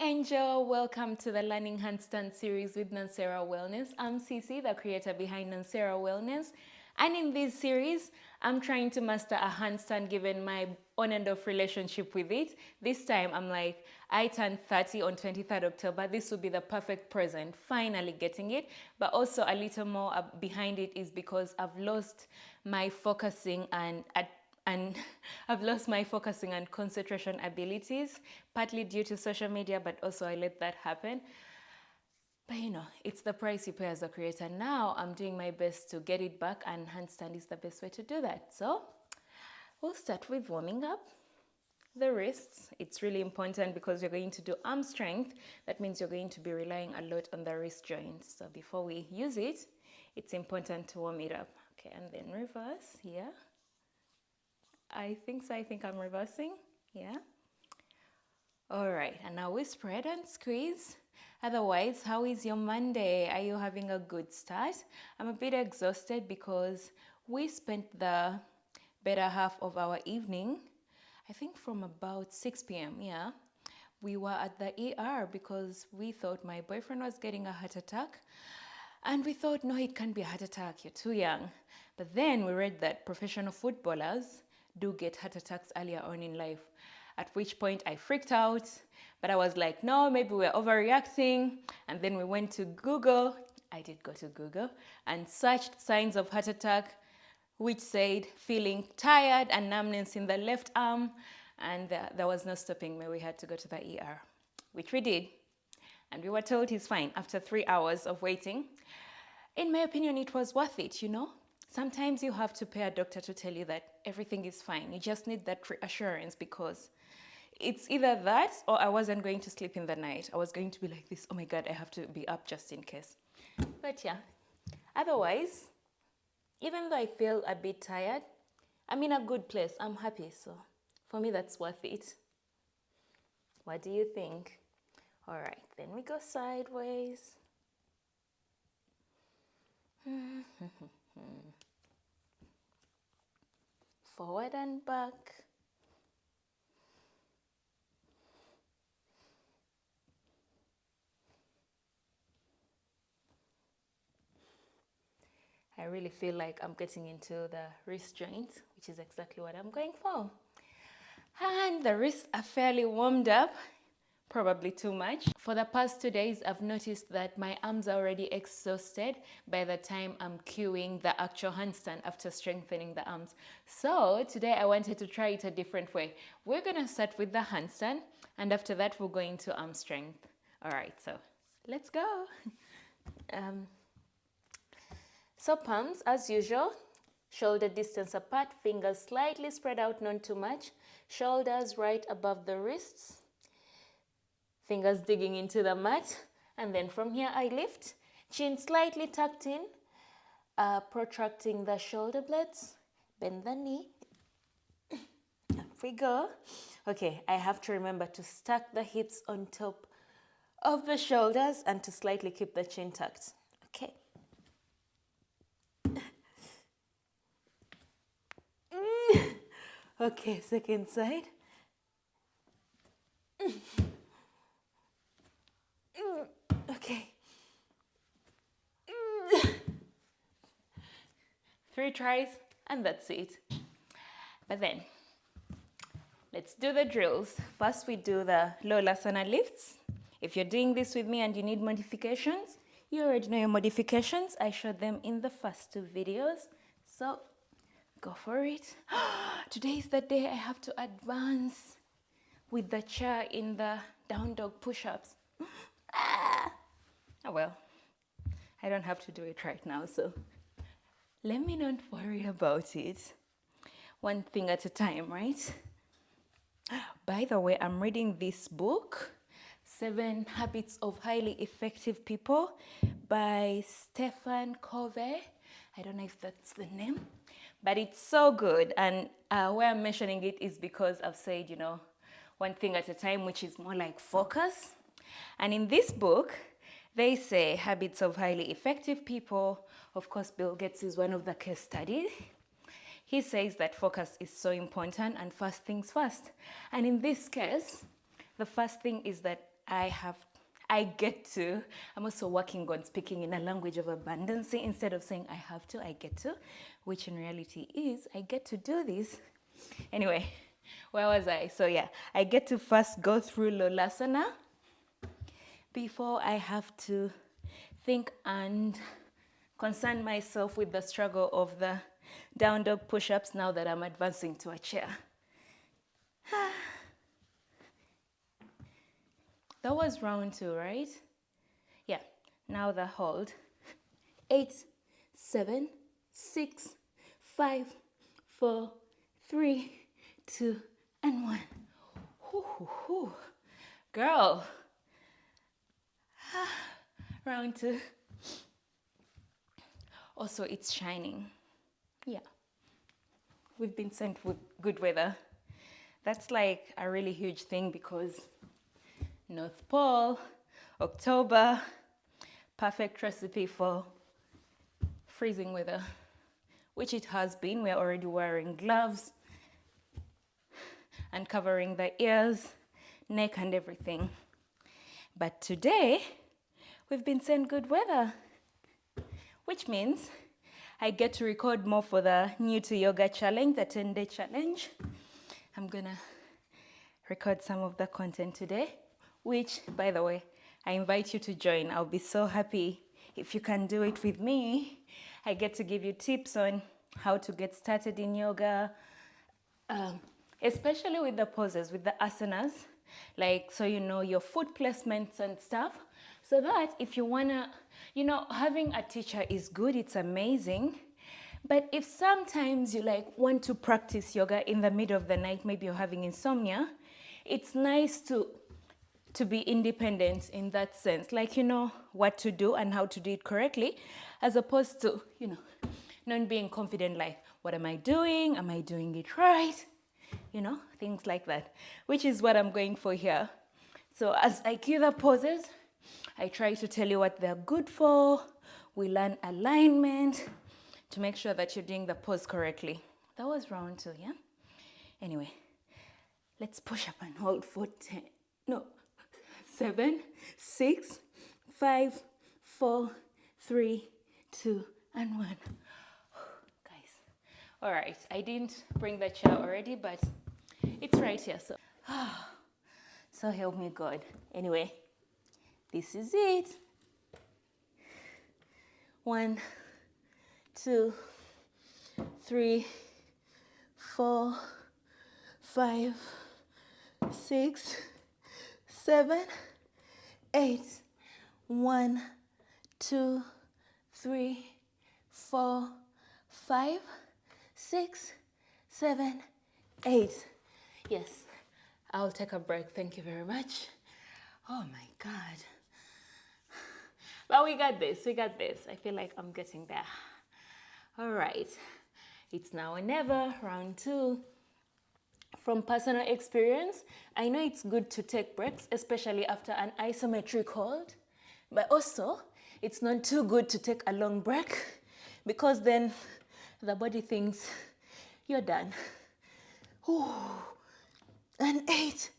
Angel, welcome to the Learning Handstand series with Nansera Wellness. I'm Cece, the creator behind Nansera Wellness. And in this series, I'm trying to master a handstand given my on and off relationship with it. This time, I'm like, I turned 30 on 23rd October. This will be the perfect present, finally getting it. But also a little more behind it is because I've lost my focusing and I've lost my focusing and concentration abilities, partly due to social media, but also I let that happen. But you know, it's the price you pay as a creator. Now I'm doing my best to get it back, and handstand is the best way to do that. So we'll start with warming up the wrists. It's really important because you're going to do arm strength. That means you're going to be relying a lot on the wrist joints. So before we use it, it's important to warm it up. Okay, and then reverse here. I think so. I think I'm reversing. Yeah. All right. And now we spread and squeeze. Otherwise, how is your Monday? Are you having a good start? I'm a bit exhausted because we spent the better half of our evening, I think from about 6 p.m. Yeah. We were at the ER because we thought my boyfriend was getting a heart attack. And we thought, no, it can't be a heart attack. You're too young. But then we read that professional footballers do get heart attacks earlier on in life, at which point I freaked out, but I was like, no, maybe we're overreacting. And then we went to Google. I did go to Google and searched signs of heart attack, which said feeling tired and numbness in the left arm, and there was no stopping me. We had to go to the ER, which we did, and we were told he's fine after 3 hours of waiting. In my opinion, it was worth it, you know? Sometimes you have to pay a doctor to tell you that everything is fine. You just need that reassurance, because it's either that or I wasn't going to sleep in the night. I was going to be like this, oh my God, I have to be up just in case. But yeah, otherwise, even though I feel a bit tired, I'm in a good place. I'm happy. So for me, that's worth it. What do you think? All right, then we go sideways. Forward and back. I really feel like I'm getting into the wrist joint, which is exactly what I'm going for. And the wrists are fairly warmed up, probably too much. For the past 2 days, I've noticed that my arms are already exhausted by the time I'm cueing the actual handstand after strengthening the arms. So today I wanted to try it a different way. We're gonna start with the handstand, and after that we'll go into arm strength. All right, so let's go. So palms, as usual, shoulder distance apart, fingers slightly spread out, not too much. Shoulders right above the wrists. Fingers digging into the mat. And then from here I lift. Chin slightly tucked in. Protracting the shoulder blades. Bend the knee. Up we go. Okay, I have to remember to stack the hips on top of the shoulders and to slightly keep the chin tucked. Okay. Okay, second side. Okay. 3 tries and that's it. But then, let's do the drills. First, we do the low lasana lifts. If you're doing this with me and you need modifications, you already know your modifications. I showed them in the first 2 videos. So, go for it. Today is the day I have to advance with the chair in the down dog push-ups. Oh well, I don't have to do it right now, so let me not worry about it. One thing at a time, right? By the way, I'm reading this book, 7 Habits of Highly Effective People by Stephen Covey. I don't know if that's the name, but it's so good. And why I'm mentioning it is because I've said, you know, one thing at a time, which is more like focus. And in this book, they say habits of highly effective people. Of course, Bill Gates is one of the case studies. He says that focus is so important and first things first. And in this case, the first thing is that I get to. I'm also working on speaking in a language of abundance. Instead of saying I have to, I get to, which in reality is I get to do this. Anyway, where was I? So yeah, I get to first go through Lolasana before I have to think and concern myself with the struggle of the down dog push-ups now that I'm advancing to a chair. That was round 2, right? Yeah, now the hold. 8, 7, 6, 5, 4, 3, 2, and 1. Girl. Round 2. Also, it's shining. Yeah. We've been sent with good weather. That's like a really huge thing because North Pole, October, perfect recipe for freezing weather, which it has been. We're already wearing gloves and covering the ears, neck, and everything. But today, we've been sent good weather, which means I get to record more for the New to Yoga challenge, the 10-day challenge. I'm gonna record some of the content today, which, by the way, I invite you to join. I'll be so happy if you can do it with me. I get to give you tips on how to get started in yoga, especially with the poses, with the asanas, like so you know your foot placements and stuff, so that if you wanna, you know, having a teacher is good, it's amazing. But if sometimes you like want to practice yoga in the middle of the night, maybe you're having insomnia, it's nice to be independent in that sense. Like you know what to do and how to do it correctly, as opposed to, you know, not being confident like, what am I doing? Am I doing it right? You know, things like that, which is what I'm going for here. So as I cue the poses, I try to tell you what they're good for. We learn alignment to make sure that you're doing the pose correctly. That was round 2, yeah? Anyway, let's push up and hold for 7, 6, 5, 4, 3, 2, and 1. Guys, all right, I didn't bring the chair already, but it's right here, so help me God. Anyway, this is it. 1, 2, 3, 4, 5, 6, 7, 8. 1, 2, 3, 4, 5, 6, 7, 8. Yes, I'll take a break. Thank you very much. Oh my God. But we got this. We got this. I feel like I'm getting there. All right. It's now or never, round 2. From personal experience, I know it's good to take breaks, especially after an isometric hold. But also, it's not too good to take a long break because then the body thinks you're done. Ooh. And 8,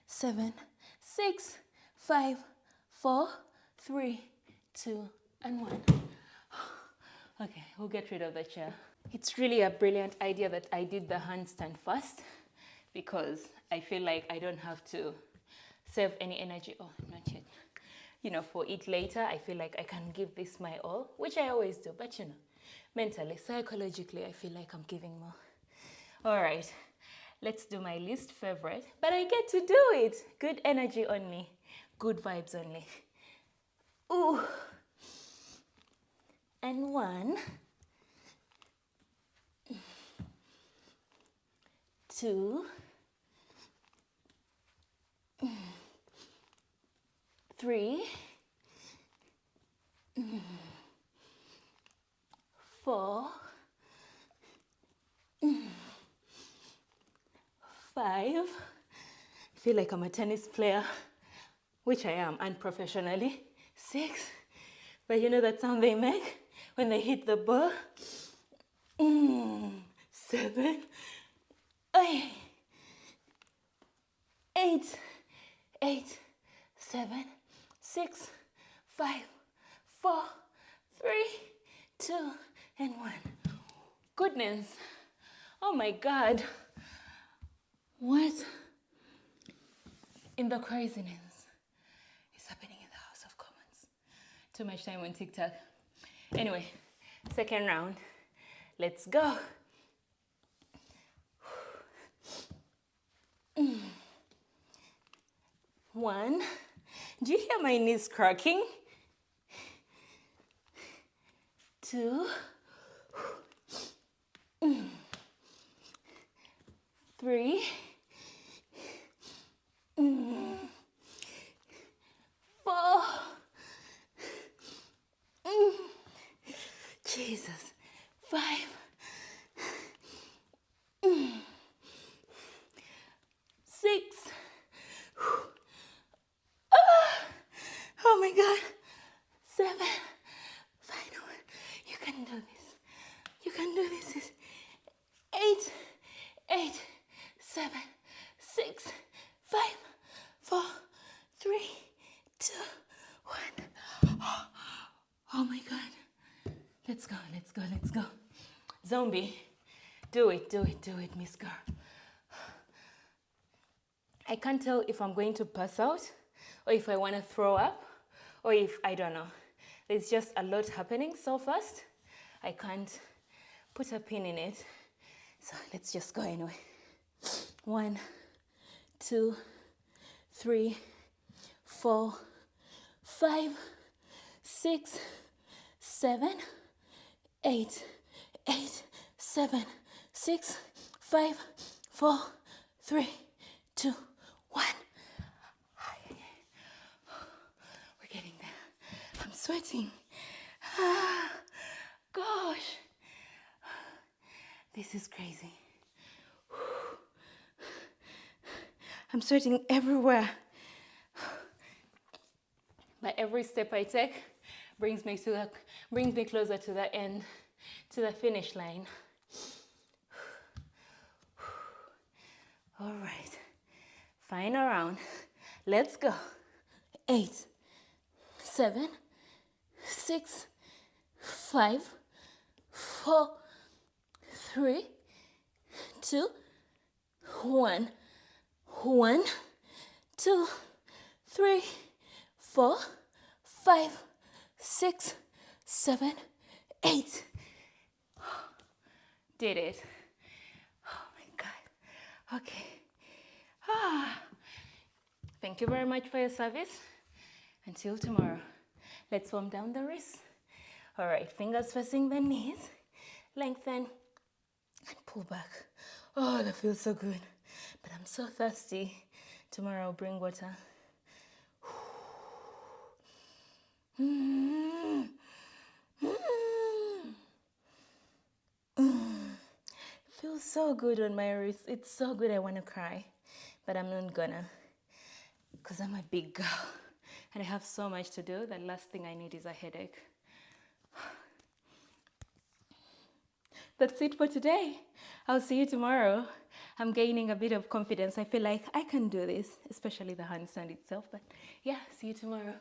7, 6, 5, 4, 3, 2, and 1. Okay, we'll get rid of the chair. It's really a brilliant idea that I did the handstand first because I feel like I don't have to save any energy. Oh, not yet. You know, for it later, I feel like I can give this my all, which I always do. But you know, mentally, psychologically, I feel like I'm giving more. All right, let's do my least favorite, but I get to do it. Good energy only, good vibes only. Ooh. And 1, 2, 3, 4, 5. I feel like I'm a tennis player, which I am, unprofessionally. 6. But you know that sound they make when they hit the ball? 7. 8. 8, 7, 6, 5, 4, 3, 2, and 1. Goodness. Oh my God. What in the craziness is happening in the House of Commons? Too much time on TikTok. Anyway, second round. Let's go. 1. Do you hear my knees cracking? 2. 3. 4. Jesus. 5. 6. Oh my God. 7. Final. You can do this. You can do this. 8. 8. 7. 6. 5. 4. 3. 2. 1. Oh my God. Let's go. Let's go. Let's go. Zombie. Do it. Do it. Do it, Miss Girl. I can't tell if I'm going to pass out or if I want to throw up or if, I don't know. There's just a lot happening so fast. I can't put a pin in it. So let's just go anyway. 1, 2, 3, 4, 5, 6, 7, 8, 8, 7, 6, 5, 4, 3, 2, 1. We're getting there. I'm sweating. Gosh. This is crazy. I'm sweating everywhere. But every step I take brings me closer to the end, to the finish line. All right. Final round. Let's go. 8, 7, 6, 5, 4, 3, 2, 1. 1, 2, 3, 4, 5, 6, 7, 8. Did it. Oh my God. Okay. Thank you very much for your service. Until tomorrow. Let's warm down the wrists. All right, fingers facing the knees. Lengthen and pull back. Oh, that feels so good. But I'm so thirsty. Tomorrow I'll bring water. Feels so good on my wrist. It's so good I want to cry. But I'm not gonna. Because I'm a big girl. And I have so much to do. The last thing I need is a headache. That's it for today. I'll see you tomorrow. I'm gaining a bit of confidence. I feel like I can do this, especially the handstand itself. But yeah, see you tomorrow.